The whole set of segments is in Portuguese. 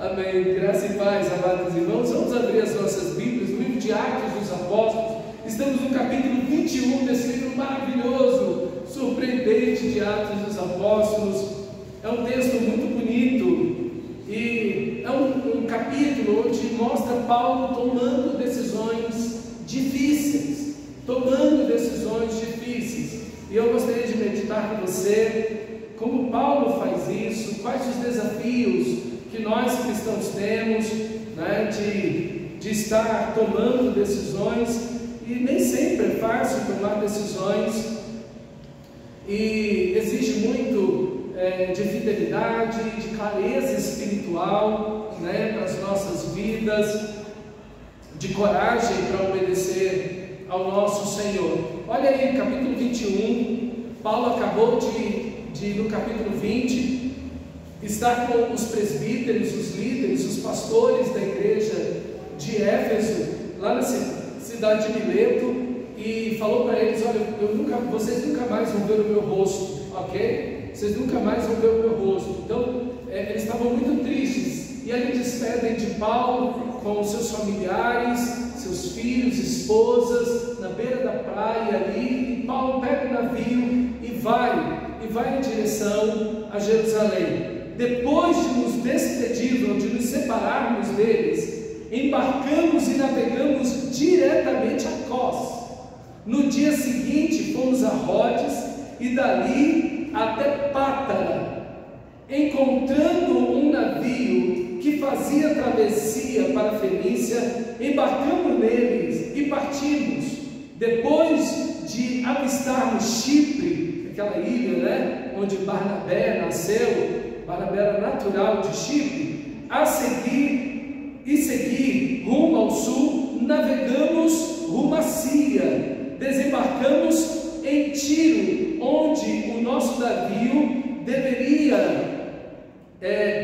Amém. Graça e paz, amados irmãos. Vamos abrir as nossas Bíblias no livro de Atos dos Apóstolos. Estamos no capítulo 21 desse livro maravilhoso, surpreendente de Atos dos Apóstolos. É um texto muito bonito e é um capítulo onde mostra Paulo tomando decisões difíceis. E eu gostaria de meditar com você como Paulo faz isso, quais os desafios que nós cristãos temos, né, de estar tomando decisões, e nem sempre é fácil tomar decisões, e exige muito de fidelidade, de clareza espiritual, né, para as nossas vidas, de coragem para obedecer ao nosso Senhor. Olha aí, capítulo 21, Paulo acabou de no capítulo 20, estar com os presbíteros, os líderes, os pastores da igreja de Éfeso, lá na cidade de Mileto, e falou para eles: olha, vocês nunca mais vão ver o meu rosto, ok? Vocês nunca mais vão ver o meu rosto. Então, eles estavam muito tristes, e ali despedem de Paulo com seus familiares, seus filhos, esposas, na beira da praia ali, e Paulo pega o navio e vai em direção a Jerusalém. Depois de nos despedirmos, de nos separarmos deles, embarcamos e navegamos diretamente a Cós. No dia seguinte fomos a Rodes e dali até Pátara, encontrando um navio que fazia travessia para a Fenícia, embarcamos neles e partimos. Depois de avistarmos Chipre, aquela ilha, né, onde Barnabé nasceu, Barnabé era natural de Chipre, seguir rumo ao sul, navegamos rumo a Síria, desembarcamos em Tiro, onde o nosso navio deveria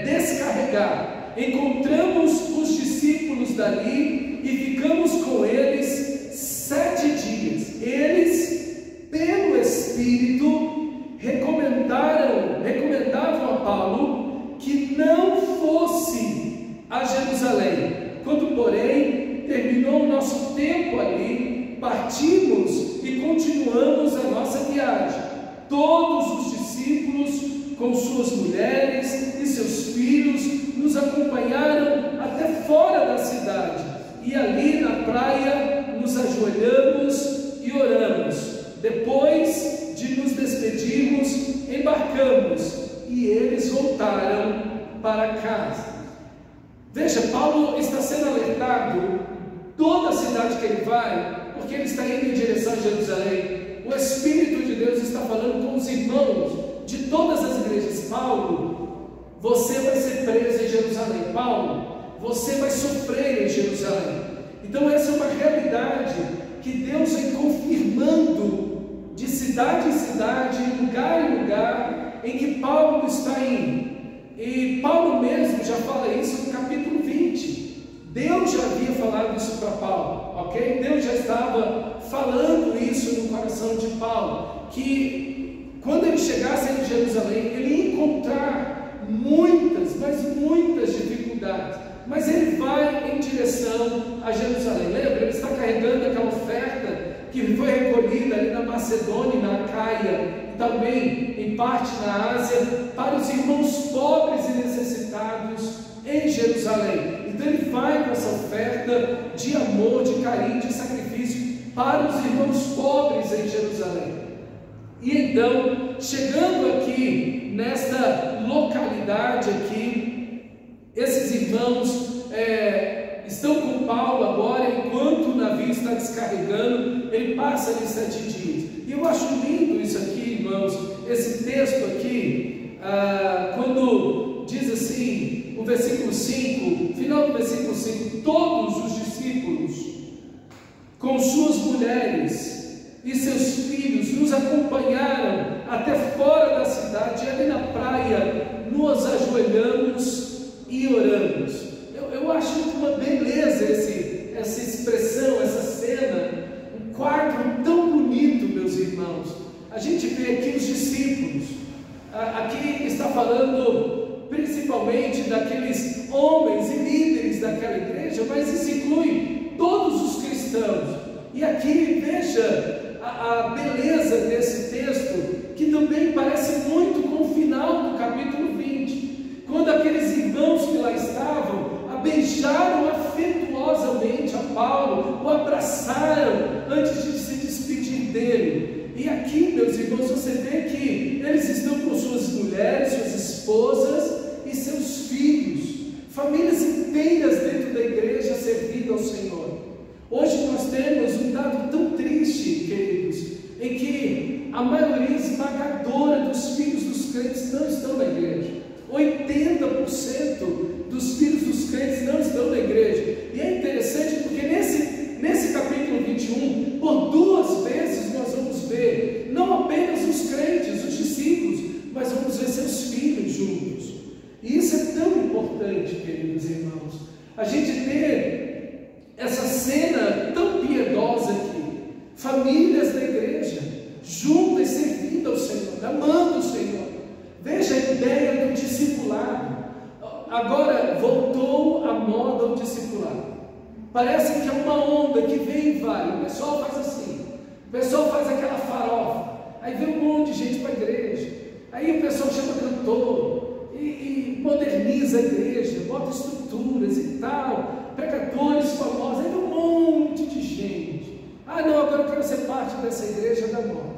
descarregar. Encontramos os discípulos dali e ficamos com eles 7 dias. Eles, pelo Espírito, recomendavam a Paulo que não fosse a Jerusalém. Quando, porém, terminou o nosso tempo ali, partimos e continuamos a nossa viagem. Todos os discípulos, com suas mulheres e seus filhos, nos acompanharam até fora da cidade, e ali na praia nos ajoelhamos e oramos. Depois de nos despedirmos, embarcamos e eles voltaram para casa. Veja, Paulo está sendo alertado, toda a cidade que ele vai, porque ele está indo em direção a Jerusalém. O Espírito de Deus está falando com os irmãos de todas as igrejas: Paulo, você vai ser preso em Jerusalém. Paulo, você vai sofrer em Jerusalém. Então essa é uma realidade que Deus vem confirmando de cidade em cidade, lugar em lugar, em que Paulo está indo. E Paulo mesmo já fala isso no capítulo 20. Deus já havia falado isso para Paulo, ok? Deus já estava falando isso no coração de Paulo, que quando ele chegasse em Jerusalém, ele ia encontrar muitas, mas muitas dificuldades, mas ele vai em direção a Jerusalém. Lembra? Ele está carregando aquela oferta que foi recolhida ali na Macedônia e na Acaia, e também em parte na Ásia, para os irmãos pobres e necessitados em Jerusalém. Então ele vai com essa oferta de amor, de carinho, de sacrifício para os irmãos pobres em Jerusalém. E então, chegando aqui nesta localidade aqui, esses irmãos estão com Paulo agora, enquanto o navio está descarregando. Ele passa ali 7 dias. E eu acho lindo isso aqui, irmãos, esse texto aqui, quando diz assim, o versículo 5, final do versículo 5: todos os discípulos, com suas mulheres e seus filhos, nos acompanharam até fora da cidade, e ali na praia nos ajoelhamos e oramos. Eu acho uma beleza essa expressão, essa cena, um quadro tão bonito, meus irmãos. A gente vê aqui os discípulos, aqui está falando principalmente daqueles homens mas isso inclui todos os cristãos. E aqui veja a beleza desse texto, que também parece muito com o final do capítulo 20, quando aqueles irmãos que lá estavam beijaram afetuosamente a Paulo, o abraçaram antes de se despedir dele. E aqui, meus irmãos, você vê que eles estão com suas mulheres, suas esposas e seus filhos, famílias inteiras dentro da igreja servindo ao Senhor. Hoje nós temos um dado tão triste, queridos, em que a maioria esmagadora dos filhos dos crentes não estão na igreja. 80% dos filhos dos crentes não estão na igreja. E é interessante porque nesse capítulo 21, por duas vezes nós vamos ver não apenas os crentes, os discípulos, mas vamos ver seus filhos juntos. E isso é tão importante, queridos irmãos, a gente ter essa cena tão piedosa aqui, famílias da igreja juntas servindo ao Senhor, amando o Senhor. Veja a ideia do discipulado. Agora voltou a moda o discipulado. Parece que é uma onda que vem e vai. O pessoal faz assim, o pessoal faz aquela farofa, aí vem um monte de gente para a igreja, aí o pessoal chama cantor e moderniza a igreja, bota estruturas e tal, pregadores famosos, aí vem um monte de gente. Ah não, agora eu quero ser parte dessa igreja da moda.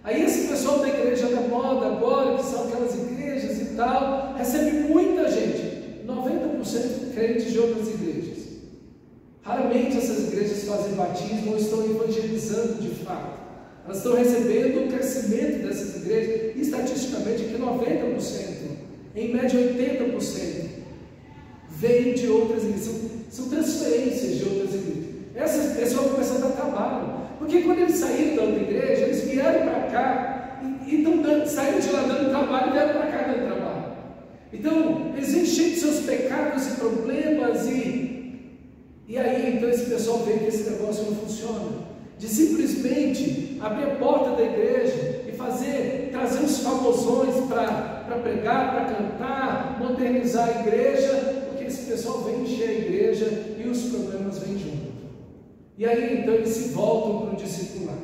Aí esse pessoal da igreja da moda agora, que são aquelas igrejas e tal, recebe muita gente, 90% crentes de outras igrejas. Raramente essas igrejas fazem batismo ou estão evangelizando de fato. Elas estão recebendo o crescimento dessas igrejas, e estatisticamente aqui 90%, em média 80%, vem de outras igrejas, são transferências de outras igrejas. Essas pessoas começam a dar trabalho. Porque quando eles saíram da outra igreja, eles vieram para cá e saíram de lá dando trabalho e vieram para cá dando trabalho. Então, eles vêm cheios de seus pecados e problemas e aí, então esse pessoal vê que esse negócio não funciona. De simplesmente abrir a porta da igreja e trazer os famosões para pregar, para cantar, modernizar a igreja, porque esse pessoal vem encher a igreja e os problemas vêm junto. E aí então eles se voltam para o discipulado.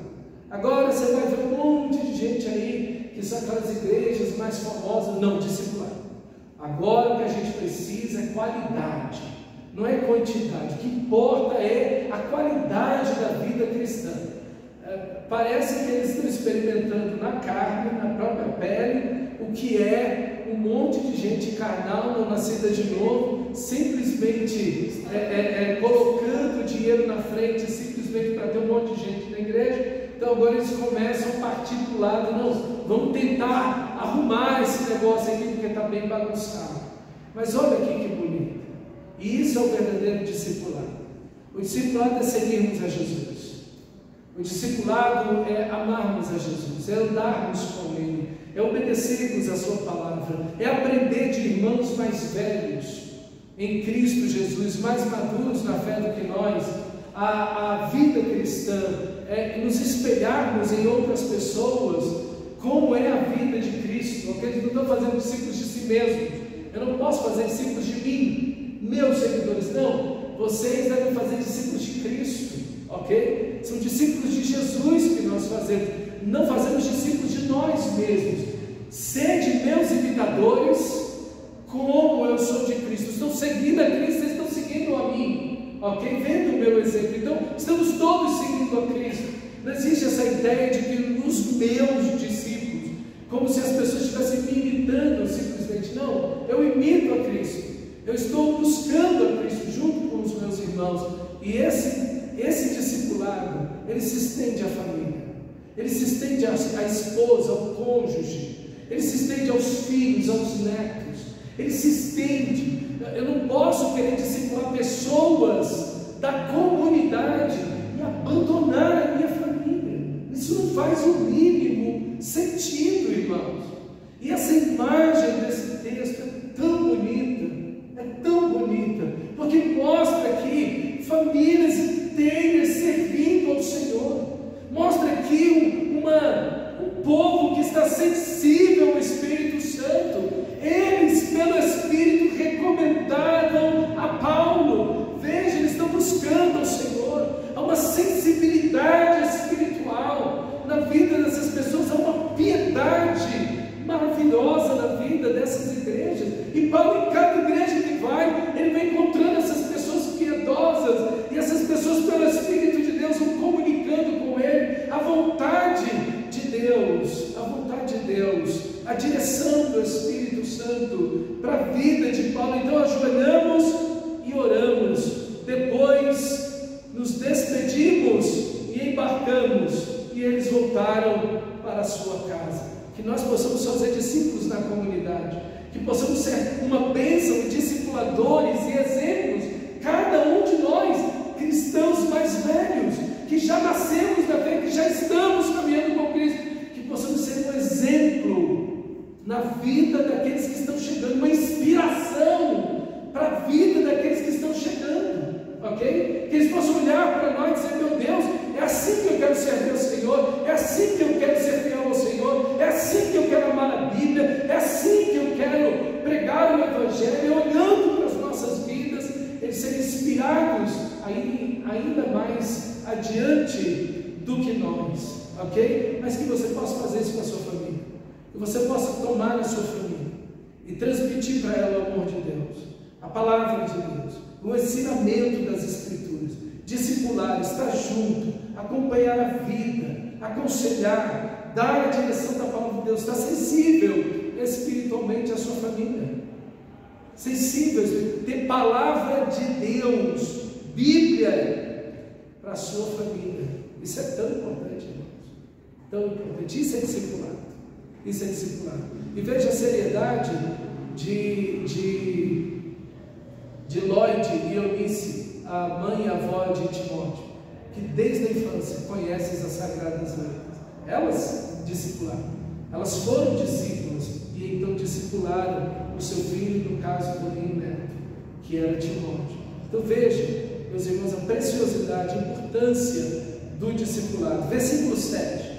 Agora você vai ver um monte de gente aí, que são aquelas igrejas mais famosas, não discipulado. Agora o que a gente precisa é qualidade, não é quantidade. O que importa é a qualidade da vida cristã. Parece que eles estão experimentando na carne, na própria pele, o que é um monte de gente carnal, não nascida de novo, simplesmente colocando dinheiro na frente, simplesmente para ter um monte de gente na igreja. Então agora eles começam a partir do lado, não, vamos tentar arrumar esse negócio aqui porque está bem bagunçado. Mas olha aqui que bonito, e isso é o verdadeiro discipulado. O discipulado é seguirmos a Jesus. O discipulado é amarmos a Jesus, é andarmos com Ele, é obedecermos a Sua palavra, é aprender de irmãos mais velhos em Cristo Jesus, mais maduros na fé do que nós, a vida cristã, é nos espelharmos em outras pessoas, como é a vida de Cristo. Ok? Eles não estão fazendo discípulos de si mesmos, eu não posso fazer discípulos de mim, meus seguidores, não, vocês devem fazer discípulos de Cristo, ok? São discípulos de Jesus que nós fazemos, não fazemos discípulos de nós mesmos. Sede meus imitadores, como eu sou de Cristo. Estão seguindo a Cristo, vocês estão seguindo a mim, ok? Vendo o meu exemplo. Então, estamos todos seguindo a Cristo. Não existe essa ideia de que os meus discípulos, como se as pessoas estivessem me imitando simplesmente. Não, eu imito a Cristo. Eu estou buscando a Cristo junto com os meus irmãos. E esse discipulado, ele se estende à família, ele se estende à esposa, ao cônjuge, ele se estende aos filhos, aos netos, ele se estende. Eu não posso querer discipular pessoas da comunidade e abandonar a minha família. Isso não faz o mínimo sentido, irmãos. E essa imagem desse texto é tão bonita, porque mostra aqui famílias inteiras servindo ao Senhor. Mostra aqui um povo que está sensível ao Espírito Santo. Eles, pelo Espírito, recomendaram a Paulo. Veja, eles estão que nós possamos fazer discípulos na comunidade, que possamos ser uma bênção, discipuladores e exemplos, cada um de nós, cristãos mais velhos, que já nascemos da fé, que já estamos caminhando com Cristo, que possamos ser um exemplo na vida daqueles que estão chegando, uma inspiração para a vida daqueles que estão chegando, ok? Que eles possam olhar para nós e dizer: meu Deus, é assim que eu quero servir ao Senhor, é assim que eu quero ser fiel ao Senhor, é assim que eu quero amar a Bíblia, é assim que eu quero pregar o Evangelho, olhando para as nossas vidas, eles serem inspirados ainda mais adiante do que nós, ok? Mas que você possa fazer isso com a sua família, que você possa tomar a sua família e transmitir para ela o amor de Deus, a palavra de Deus, o ensinamento das Escrituras, discipular, estar junto, acompanhar a vida, aconselhar, dar a direção da palavra de Deus, estar sensível espiritualmente à sua família, sensível, ter palavra de Deus, Bíblia para a sua família. Isso é tão importante, irmãos, tão importante. Isso é discipulado, isso é discipulado. E veja a seriedade de Lloyd e Eunice, a mãe e a avó de Timóteo, que desde a infância conhecem as Sagradas Letras. Elas discipularam, elas foram discípulas e então discipularam o seu filho, no caso do neto, que era Timóteo. Então veja, meus irmãos, a preciosidade, a importância do discipulado. Versículo 7: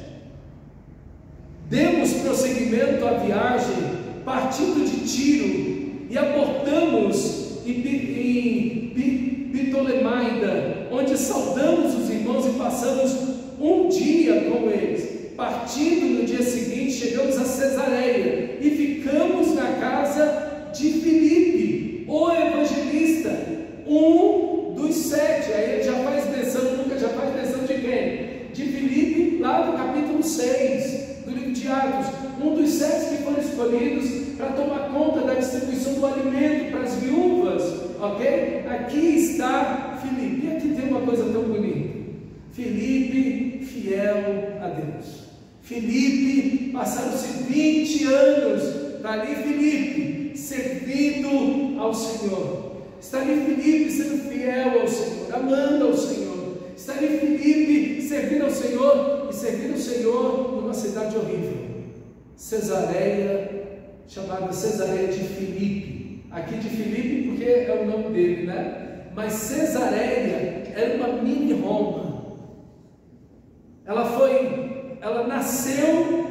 demos prosseguimento à viagem, partindo de Tiro, e aportamos em Ptolemaida, onde saudamos os irmãos e passamos um dia com eles. Partindo no dia seguinte, chegamos a Cesareia e ficamos na casa de Filipe, o evangelista, um dos 7. Aí ele já faz menção, Lucas já faz menção de quem? De Filipe, lá no capítulo 6 do livro de Atos, um dos 7 que foram escolhidos para tomar conta da distribuição do alimento para as viúvas, ok? Aqui está Filipe. E aqui tem uma coisa tão bonita: Filipe fiel a Deus. Filipe, passaram-se 20 anos, está ali Filipe servindo ao Senhor, está ali Filipe sendo fiel ao Senhor, amando ao Senhor, está ali Filipe servindo ao Senhor, e servindo ao Senhor numa cidade horrível, Cesareia, chamada Cesareia de Filipe. Aqui de Filipe porque é o nome dele, né? Mas Cesareia era uma mini Roma. Ela nasceu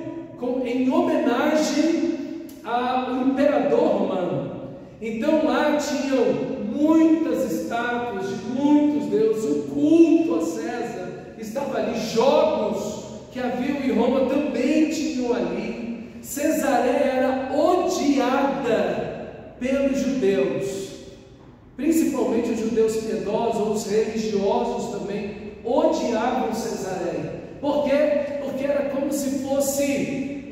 em homenagem ao imperador romano. Então lá tinham muitas estátuas de muitos deuses, o culto a César estava ali, jogos que haviam em Roma também tinham ali. Cesareia era odiada pelos judeus, principalmente os judeus piedosos, os religiosos também odiavam Cesareia. Por quê? Porque era como se fosse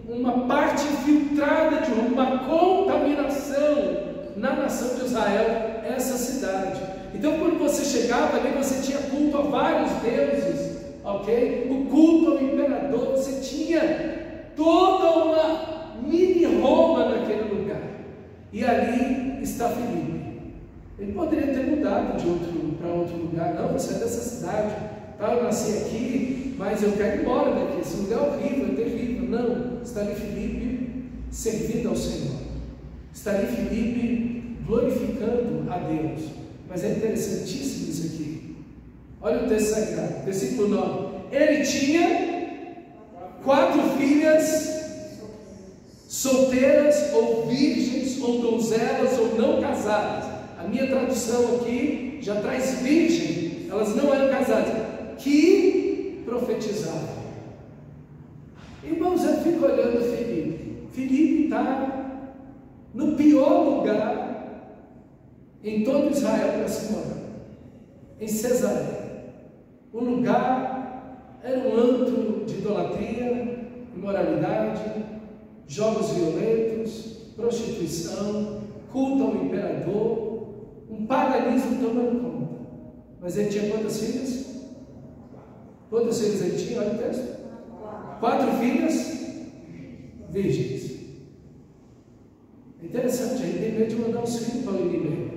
uma parte infiltrada de uma contaminação na nação de Israel, essa cidade. Então quando você chegava ali, você tinha culto a vários deuses, ok? O culto ao imperador, você tinha toda uma mini Roma naquele lugar. E ali está Filipe. Ele poderia ter mudado para outro lugar. Não, você é dessa cidade, eu nasci aqui, mas eu quero ir embora daqui, esse lugar é horrível, é terrível. Não, está ali Filipe servindo ao Senhor, está ali Filipe glorificando a Deus. Mas é interessantíssimo isso aqui. Olha o texto sagrado, versículo 9: ele tinha 4 filhas solteiras, ou virgens, ou donzelas, ou não casadas. A minha tradução aqui já traz virgem, elas não eram casadas, que profetizavam. Irmãos, eu fico olhando Filipe. Filipe está no pior lugar em todo Israel para se morar, em Cesareia. O lugar era um antro de idolatria, imoralidade, jogos violentos, prostituição, culto ao imperador, um paganismo tomando conta. Mas ele tinha quantas filhas? Quantas filhas ele tinha? Olha o texto. 4 filhas virgens. É interessante, a gente tem medo de mandar os filhos para o inimigo.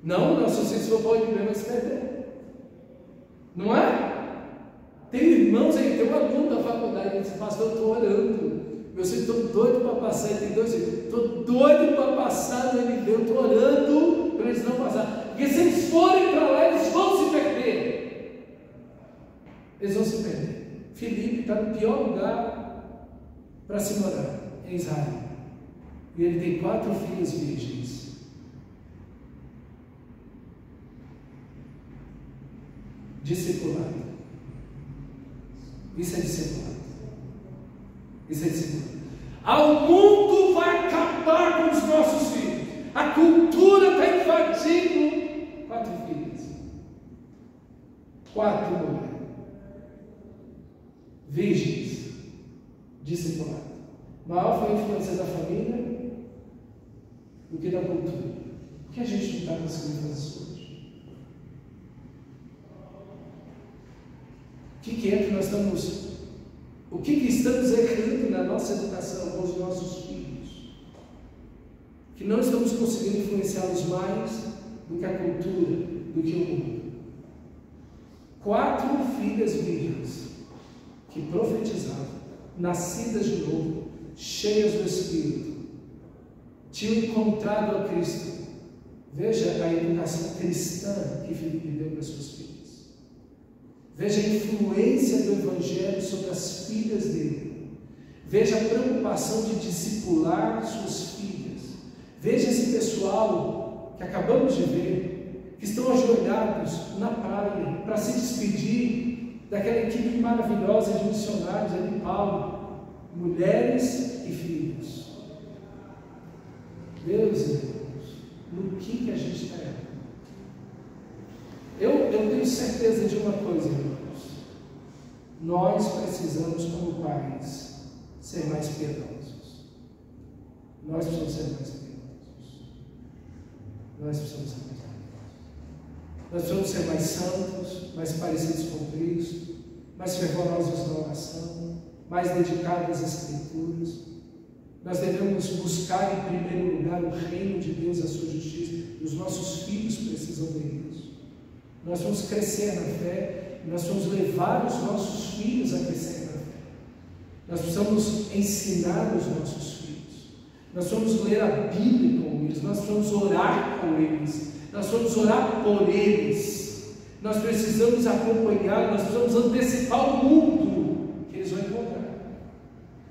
Não, nossos filhos vão para o inimigo, vai se perder. Não é? Tem irmãos aí, tem um aluno da faculdade que diz: pastor, eu estou orando. Meus filhos estão doidos para passar. Ele tem 2 filhos. Estou doido para passar no MB. Eu estou orando para eles não passarem. Porque se eles forem para lá, eles vão se perder. Eles vão se perder. Filipe está no pior lugar para se morar, em Israel. E ele tem 4 filhas virgens. Discipulado. Isso é discipulado. Isso é discipulado. O mundo vai acabar com os nossos filhos. A cultura está invadindo. 4 filhas. 4 mulheres. Virgens. Discipulado. Maior foi a influência da família do que da cultura. Por que a gente não está conseguindo fazer isso hoje? O que estamos errando na nossa educação com os nossos filhos? Que não estamos conseguindo influenciá-los mais do que a cultura, do que o mundo. 4 filhas virgens que profetizavam, nascidas de novo, cheias do Espírito, tinham encontrado a Cristo. Veja a educação cristã que Filipe deu para suas filhas. Veja a influência do Evangelho sobre as filhas dele. Veja a preocupação de discipular suas filhas. Veja esse pessoal que acabamos de ver, que estão ajoelhados na praia para se despedir daquela equipe maravilhosa de missionários ali em Paulo. Mulheres e filhos. Meus irmãos, no que a gente está errando? Eu tenho certeza de uma coisa, irmãos. Nós precisamos, como pais, ser mais piedosos. Nós precisamos ser mais piedosos. Nós precisamos ser mais piedosos. Nós precisamos ser mais santos, mais parecidos com Cristo, mais fervorosos na oração, mais dedicados às Escrituras. Nós devemos buscar em primeiro lugar o reino de Deus e a sua justiça. Os nossos filhos precisam ver isso. Nós vamos crescer na fé, nós vamos levar os nossos filhos a crescer na fé. Nós precisamos ensinar os nossos filhos. Nós vamos ler a Bíblia com eles, nós vamos orar com eles, nós vamos orar por eles. Nós precisamos acompanhar, nós precisamos antecipar o mundo que eles vão encontrar.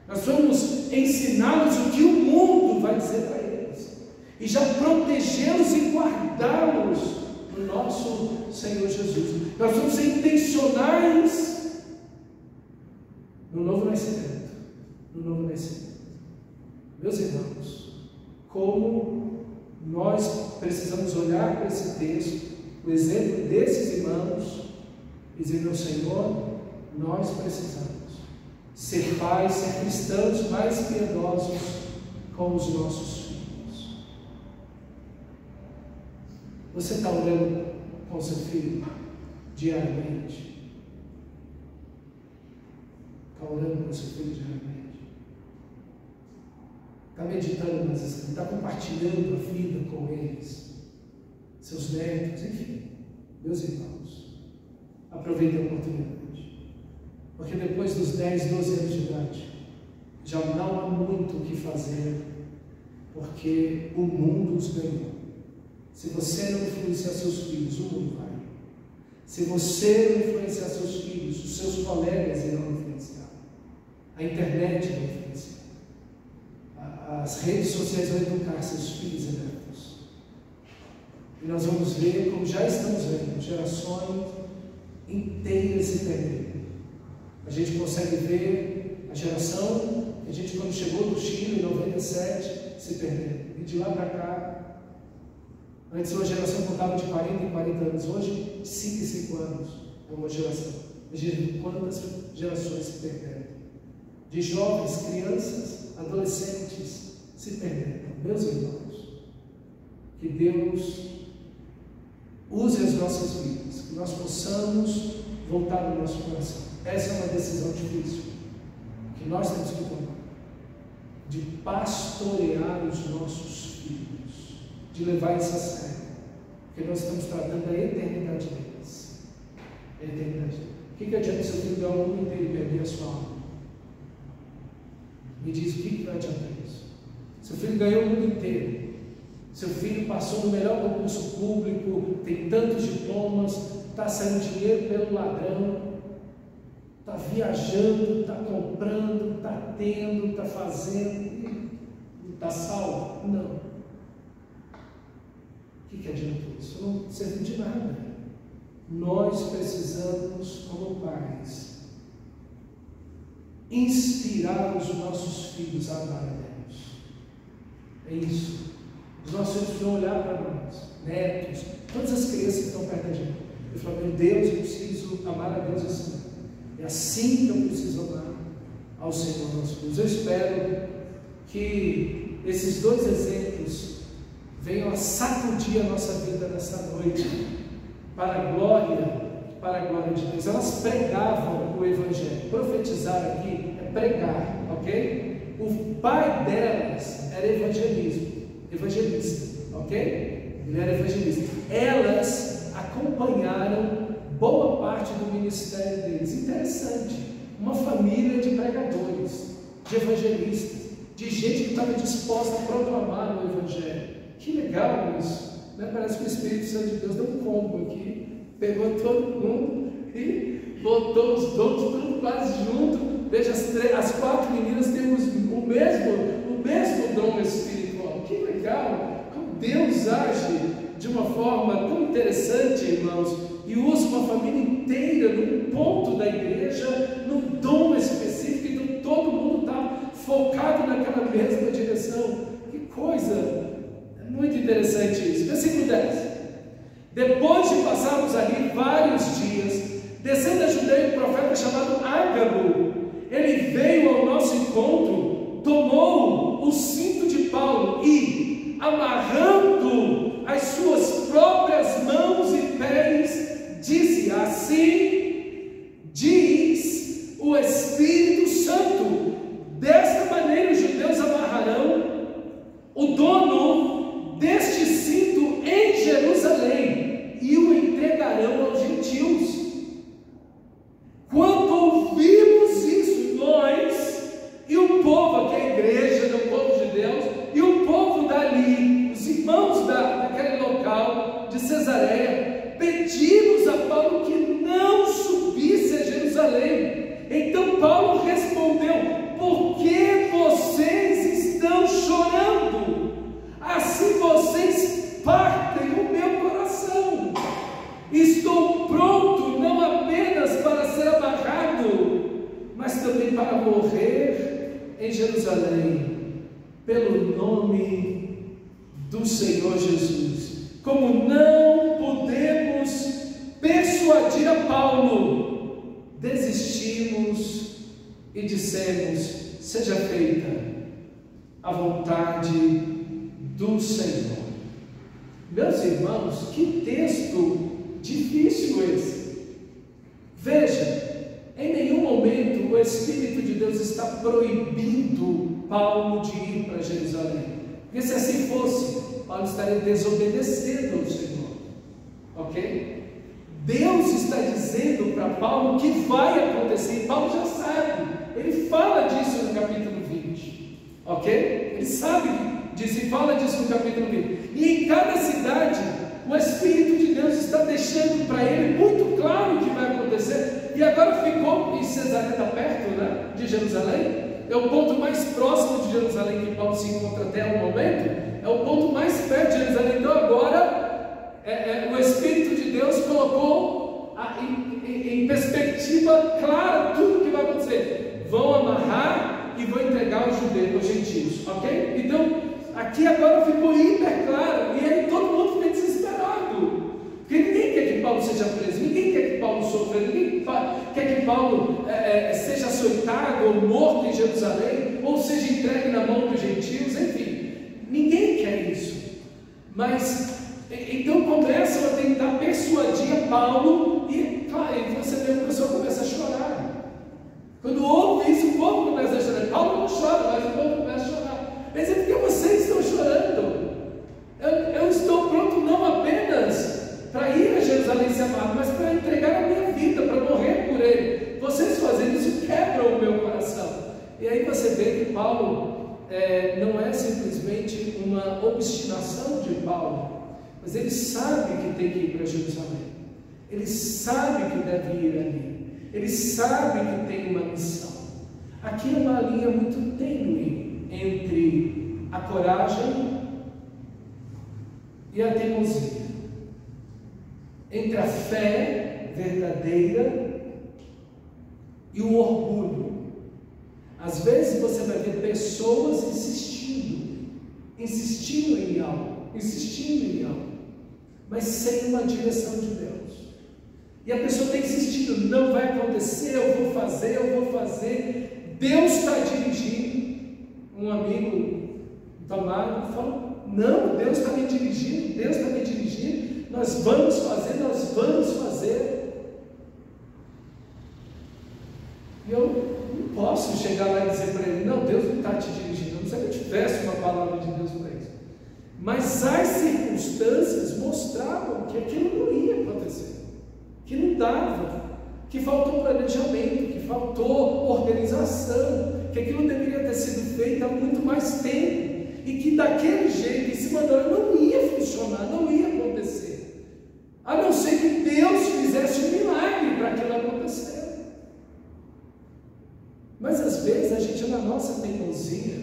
Nós vamos ensiná-los o que o mundo vai dizer para eles. E já protegê-los e guardá-los no nosso Senhor Jesus. Nós vamos ser intencionais no novo nascimento. No novo nascimento. Meus irmãos, como nós precisamos olhar para esse texto, o exemplo desses irmãos, e dizer: meu Senhor, nós precisamos ser pais, ser cristãos mais piedosos com os nossos filhos. Você está orando com seu filho diariamente? Está orando com seu filho diariamente? Está meditando nas Escrituras? Está compartilhando a vida com eles? Seus netos, enfim. Meus irmãos, aproveitem a oportunidade. Porque depois dos 10, 12 anos de idade, já não há muito o que fazer, porque o mundo os ganhou. Se você não influenciar seus filhos, o mundo vai. Se você não influenciar seus filhos, os seus colegas irão influenciar. A internet vai influenciar. As redes sociais vão educar seus filhos e netos. E nós vamos ver, como já estamos vendo, gerações inteiras se perdendo. A gente consegue ver a geração que a gente, quando chegou do Chile em 97, se perdendo. E de lá para cá, antes uma geração contava de 40 em 40 anos, hoje 5 em 5 anos é uma geração. A gente vê quantas gerações se perdendo. De jovens, crianças, adolescentes se perdendo. Meus irmãos, que Deus use as nossas vidas, que nós possamos voltar no nosso coração essa é uma decisão difícil, que nós temos que tomar, de pastorear os nossos filhos, de levar isso a sério, porque nós estamos tratando da eternidade deles. A eternidade. O que adianta seu filho ganhar o mundo inteiro e perder a sua alma? Me diz, o que vai adiantar isso? Seu filho ganhou o mundo inteiro, seu filho passou no melhor concurso público, tem tantos diplomas, está saindo dinheiro pelo ladrão, está viajando, está comprando, está tendo, está fazendo, não está salvo? Não. O que adianta isso? Não serve de nada. Nós precisamos, como pais, inspirar os nossos filhos a amar a Deus. É isso. Os nossos filhos vão olhar para nós, netos, todas as crianças que estão perto da gente. Eu falo, meu Deus, eu preciso amar a Deus assim. É assim que eu preciso amar ao Senhor nosso Deus. Eu espero que esses dois exemplos venham a sacudir a nossa vida nessa noite, para a glória de Deus. Elas pregavam o Evangelho. Profetizar aqui é pregar, ok? O pai delas era evangelista, ok? Ele era evangelista. Elas acompanharam boa parte do ministério deles. Interessante, uma família de pregadores, de evangelistas, de gente que estava disposta a proclamar o Evangelho. Que legal isso, né? Parece que o Espírito Santo de Deus deu um combo aqui, pegou todo mundo e botou os dons tudo quase junto. Veja, as quatro meninas têm o mesmo dom espiritual. Que legal, como Deus age de uma forma tão interessante, irmãos, e usa uma família inteira num ponto da igreja, num dom específico, então todo mundo está focado naquela mesma direção. Que coisa muito interessante isso. Versículo 10. Depois de passarmos ali vários dias, descendo a Judeia, um profeta chamado Ágabo, ele veio ao nosso encontro, tomou o cinto de Paulo e, amarrando as suas próprias mãos e pés, disse: assim diz o Espírito Santo, desta maneira os judeus amarrarão o dono deste cinto em Jerusalém e o entregarão aos gentios. Quando ouvimos isso, nós e o povo, aqui a igreja, o povo de Deus, e o povo dali, os irmãos daquele local de Cesareia, pedimos a Paulo que não subisse a Jerusalém. Então Paulo respondeu: por que vocês estão chorando? Assim vocês partem o meu coração. Estou pronto não apenas para ser amarrado, mas também para morrer em Jerusalém, pelo nome do Senhor Jesus. Como não podemos persuadir a Paulo, desistimos e dissemos: seja feita a vontade do Senhor. Meus irmãos, que texto difícil esse. Veja, em nenhum momento o Espírito de Deus está proibindo Paulo de ir para Jerusalém, porque se assim fosse, Paulo estaria desobedecendo ao Senhor, ok? Deus está dizendo para Paulo o que vai acontecer, e Paulo já sabe, ele fala disso no capítulo 20, ok? Ele sabe disso e fala disso no capítulo 20, e em cada cidade o Espírito de Deus está deixando para ele muito claro o que vai acontecer. E agora ficou, e Cesareia está perto, né, de Jerusalém, é o ponto mais próximo de Jerusalém que Paulo se encontra até o momento, é o ponto mais perto de Jerusalém. Então agora o Espírito de Deus colocou em perspectiva clara tudo o que vai acontecer. Vão amarrar e vão entregar aos judeus, aos gentios, ok? Então aqui agora ficou hiper claro, e aí todo mundo fica desesperado, porque ninguém quer que Paulo seja preso, ninguém quer que Paulo sofra, ninguém quer que Paulo seja açoitado ou morto em Jerusalém, ou seja entregue na mão dos gentios, enfim, ninguém quer isso. Mas então começam a tentar persuadir a Paulo, e claro, você vê que a pessoa começa a chorar. Quando ouve isso, o povo começa a chorar. Paulo não chora, mas o povo começa a chorar. Mas é porque vocês estão chorando. Eu estou pronto não apenas para ir a Jerusalém ser amado, mas para entregar a minha vida, para morrer por ele. Vocês fazendo isso quebram o meu coração. E aí você vê que Paulo não é simplesmente uma obstinação de Paulo, mas ele sabe que tem que ir para Jerusalém. Ele sabe que deve ir ali. Ele sabe que tem uma missão. Aqui é uma linha muito tênue entre a coragem e a teimosia, entre a fé verdadeira e o orgulho. Às vezes você vai ver pessoas insistindo em algo, mas sem uma direção de Deus. E a pessoa tem insistido, não vai acontecer, eu vou fazer, Deus está dirigindo. Um amigo tomado falou, não, Deus está me dirigindo, nós vamos fazer. E eu não posso chegar lá e dizer para ele, não, Deus não está te dirigindo, não sei que eu tivesse uma palavra de Deus para isso. Mas as circunstâncias mostravam que aquilo não ia acontecer, que não dava, que faltou planejamento, que faltou organização, que aquilo deveria ter sido feito há muito mais tempo, e que daquele jeito, em cima da hora, não ia funcionar, não ia acontecer, a não ser que Deus fizesse um milagre para aquilo acontecer. Mas às vezes a gente, na nossa teimosia,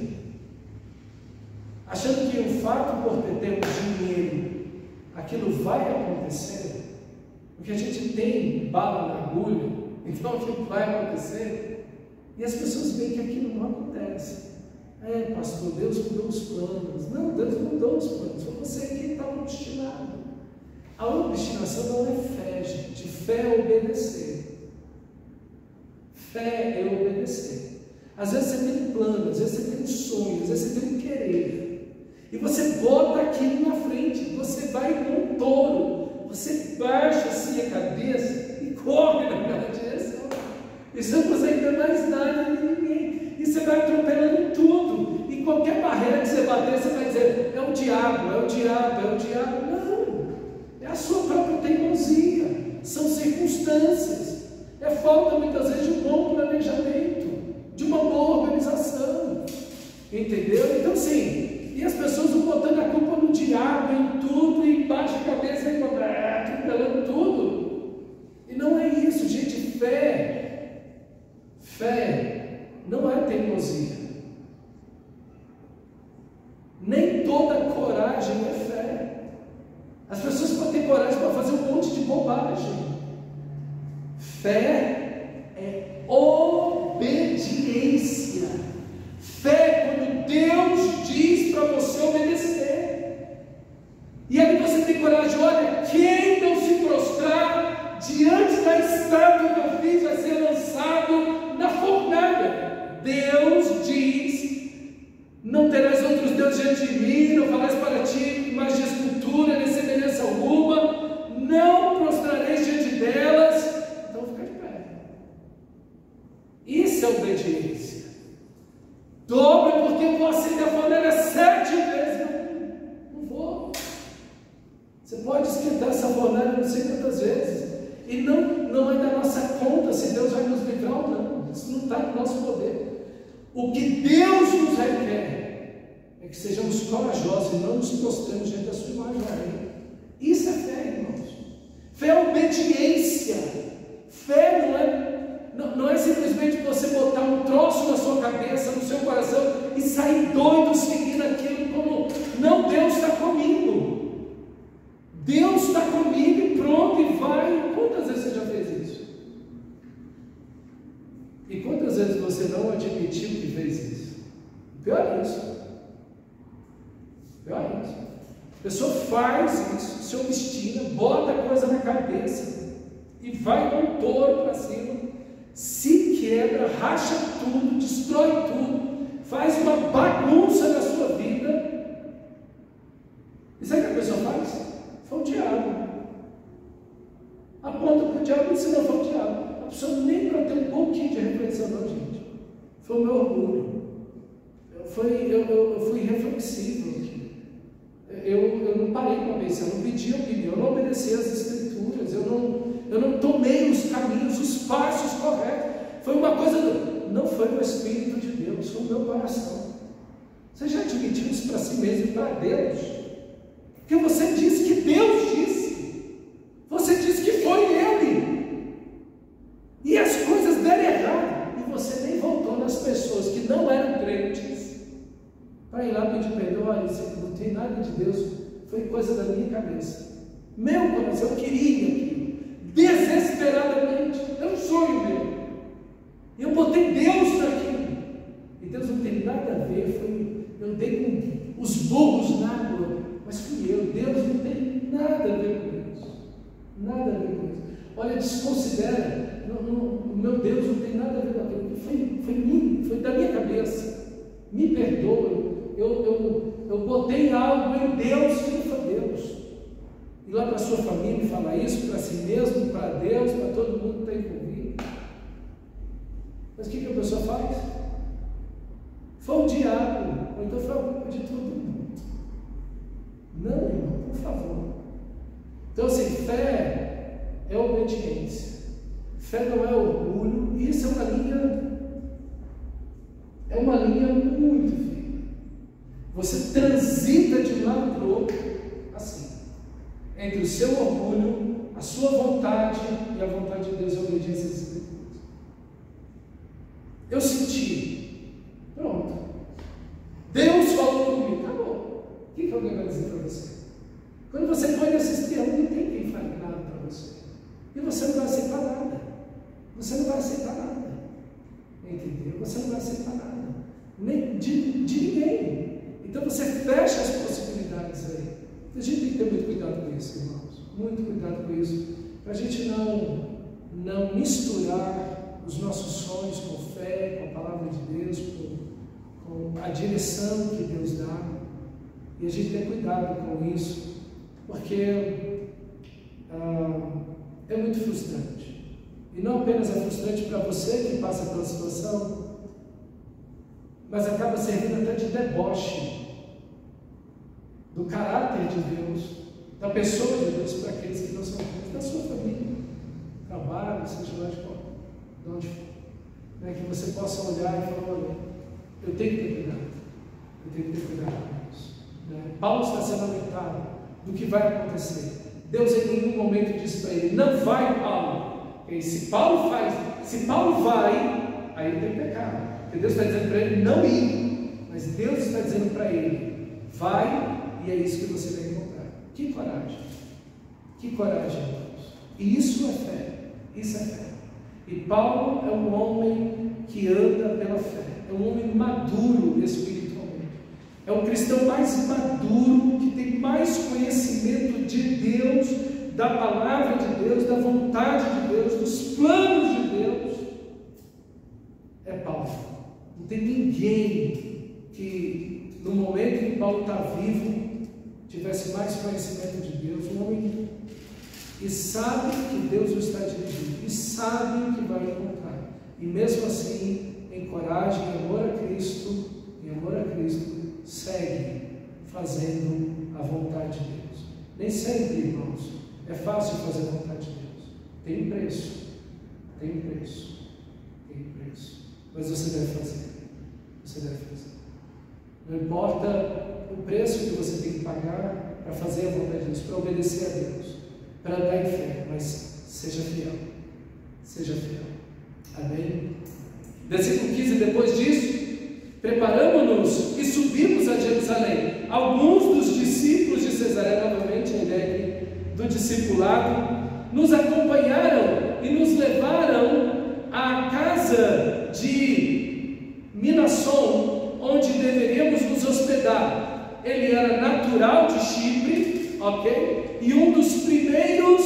achando que o fato por termos dinheiro, aquilo vai acontecer, porque a gente tem bala na agulha, então aquilo vai acontecer, e as pessoas veem que aquilo não acontece. Pastor, Deus mudou os planos. Não, Deus não mudou os planos, foi você que estava obstinado. A obstinação não é fé, gente. Fé é obedecer. Fé é obedecer. Às vezes você tem um plano, às vezes você tem um sonho, às vezes você tem um querer, e você bota aquilo na frente, você vai com um touro, você baixa assim a cabeça e corre naquela direção, e você não consegue ver mais nada de ninguém, e você vai atropelando tudo, e qualquer barreira que você bater, você vai dizer, é o diabo. Não, é a sua própria teimosia, são circunstâncias, é falta muitas vezes de um bom planejamento, de uma boa organização, entendeu? Então sim, e as pessoas vão botando a culpa no diabo, em tudo, e baixa a cabeça e atropelando tudo, e não é isso, gente. Fé não é teimosia, nem toda coragem é fé. As pessoas podem ter coragem para fazer um monte de bobagem. Fé é obediência. Fé é quando Deus diz para você obedecer. E aí você tem coragem, olha, quem não se prostrar diante da estátua que eu fiz vai ser lançado na fornalha. Deus diz, não terás outros deuses diante de mim, não farás para ti imagem de escultura, nem semelhança alguma, não prostrareis diante delas. Então fica de pé. Isso é obediência. Dobra, porque eu vou acender a fornalha 7 vezes. Não vou. Você pode esquentar essa fornalha não sei quantas vezes, e não é da nossa conta se Deus vai nos livrar ou não. Isso não está no nosso poder. O que Deus nos requer é que sejamos corajosos e não nos prostremos diante da sua imagem. Isso é fé, irmãos. Fé é obediência. Fé não é simplesmente você botar um troço na sua cabeça, no seu coração e sair doido seguindo aquilo como, não, Deus está comigo. Deus está comigo e pronto, e vai. Quantas vezes você já fez isso? E quantas vezes você não admitiu que fez isso? Pior é isso. A pessoa faz isso, se obstina, bota a coisa na cabeça e vai com o touro para cima, se quebra, racha tudo, destrói tudo, faz uma bagunça na sua vida. E sabe o que a pessoa faz? Foi o diabo. Aponta para o diabo e se não foi o diabo. A a pessoa nem para ter um pouquinho de reflexão, não, gente. Foi o meu orgulho. Eu fui reflexivo aqui. Eu não parei para pensar, eu não pedi opinião, eu não obedeci às Escrituras, eu não tomei os caminhos, os passos corretos. Foi uma coisa, não foi o Espírito de Deus, foi o meu coração. Você já admitiu isso para si mesmo e para Deus? Porque você disse que Deus disse. Você disse que foi Ele. E as coisas deram errado. E você nem voltou nas pessoas que não eram crentes para ir lá pedir perdão. Olha, não tem nada de Deus. Foi coisa da minha cabeça. Meu coração, eu queria aquilo. Desesperadamente. É um sonho meu. E eu botei Deus naquilo. E Deus não tem nada a ver. Eu dei com os burros na água. Mas fui eu. Deus não tem nada a ver com isso. Nada a ver com isso. Olha, desconsidera. Meu Deus não tem nada a ver com aquilo. Foi da minha cabeça. Me perdoa. Eu botei algo em Deus que não foi Deus. E lá para a sua família falar isso para si mesmo, para Deus, para todo mundo que está envolvido. Mas o que a pessoa faz? Foi o diabo, ou então foi a culpa de todo mundo. Não, irmão, por favor. Então, assim, fé é obediência. Fé não é orgulho. Isso é uma linha muito fina. Você transita de um lado para o outro, assim, entre o seu orgulho, a sua vontade e a vontade de Deus e a obediência às Escrituras. Eu senti, pronto. Deus falou comigo, acabou. O que alguém vai dizer para você? Quando você põe nesses termos, não tem quem fale nada para você. E você não vai aceitar nada. Você não vai aceitar nada. Entendeu? Você não vai aceitar nada. Nem de ninguém. Então você fecha as possibilidades aí. A gente tem que ter muito cuidado com isso, irmãos. Muito cuidado com isso. Para a gente não misturar os nossos sonhos com fé, com a palavra de Deus, com a direção que Deus dá. E a gente tem cuidado com isso, porque é muito frustrante. E não apenas é frustrante para você que passa pela situação, mas acaba servindo até de deboche do caráter de Deus, da pessoa de Deus para aqueles que não são crentes, da sua família, trabalho, seja lá de onde for. Que você possa olhar e falar, olha, eu tenho que ter cuidado, com isso. Paulo está sendo alertado do que vai acontecer. Deus em nenhum momento disse para ele, não vai, Paulo. E se Paulo vai, aí ele tem pecado. Porque Deus está dizendo para ele não ir, mas Deus está dizendo para ele, vai, e é isso que você vai encontrar. Que coragem, irmãos. E isso é fé, isso é fé. E Paulo é um homem que anda pela fé, é um homem maduro espiritualmente, é o cristão mais maduro, que tem mais conhecimento de Deus, da palavra de Deus, da vontade de Deus, dos planos de Deus. É Paulo. Não tem ninguém que no momento em que Paulo está vivo tivesse mais conhecimento de Deus, um homem que sabe que Deus o está dirigindo, e sabe o que vai encontrar, e mesmo assim, em coragem, em amor a Cristo, segue fazendo a vontade de Deus. Nem sempre, irmãos, é fácil fazer a vontade de Deus. Tem preço, mas você deve fazer. Não importa o preço que você tem que pagar para fazer a vontade de Deus, para obedecer a Deus, para andar em fé, mas seja fiel. Amém? Versículo 15, depois disso, preparamos-nos e subimos a Jerusalém. Alguns dos discípulos de Cesareia, novamente a ideia do discipulado, nos acompanharam e nos levaram à casa de Minasson, onde deveríamos nos hospedar. Ele era natural de Chipre, ok? E um dos primeiros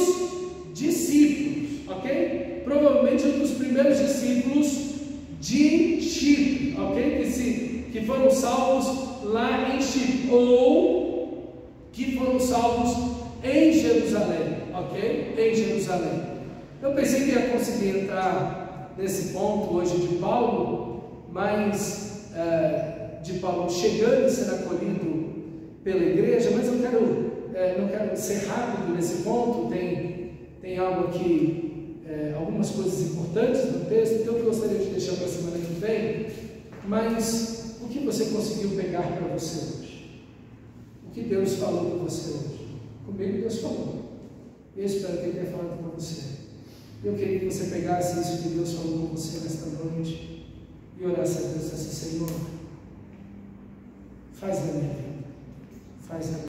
discípulos, ok? Provavelmente um dos primeiros discípulos de Chipre, ok? Que foram salvos lá em Chipre, ou que foram salvos em Jerusalém, ok? Em Jerusalém. Eu pensei que ia conseguir entrar nesse ponto hoje de Paulo, mas de Paulo chegando e sendo acolhido pela igreja, mas eu não quero ser rápido nesse ponto, tem algo aqui, algumas coisas importantes no texto que eu gostaria de deixar para a semana que vem, mas o que você conseguiu pegar para você hoje? O que Deus falou com você hoje? Comigo Deus falou. Eu espero que Ele tenha falado com você. Eu queria que você pegasse isso que Deus falou com você nesta noite e orasse a Deus assim: Senhor, faz na minha vida, faz na minha vida.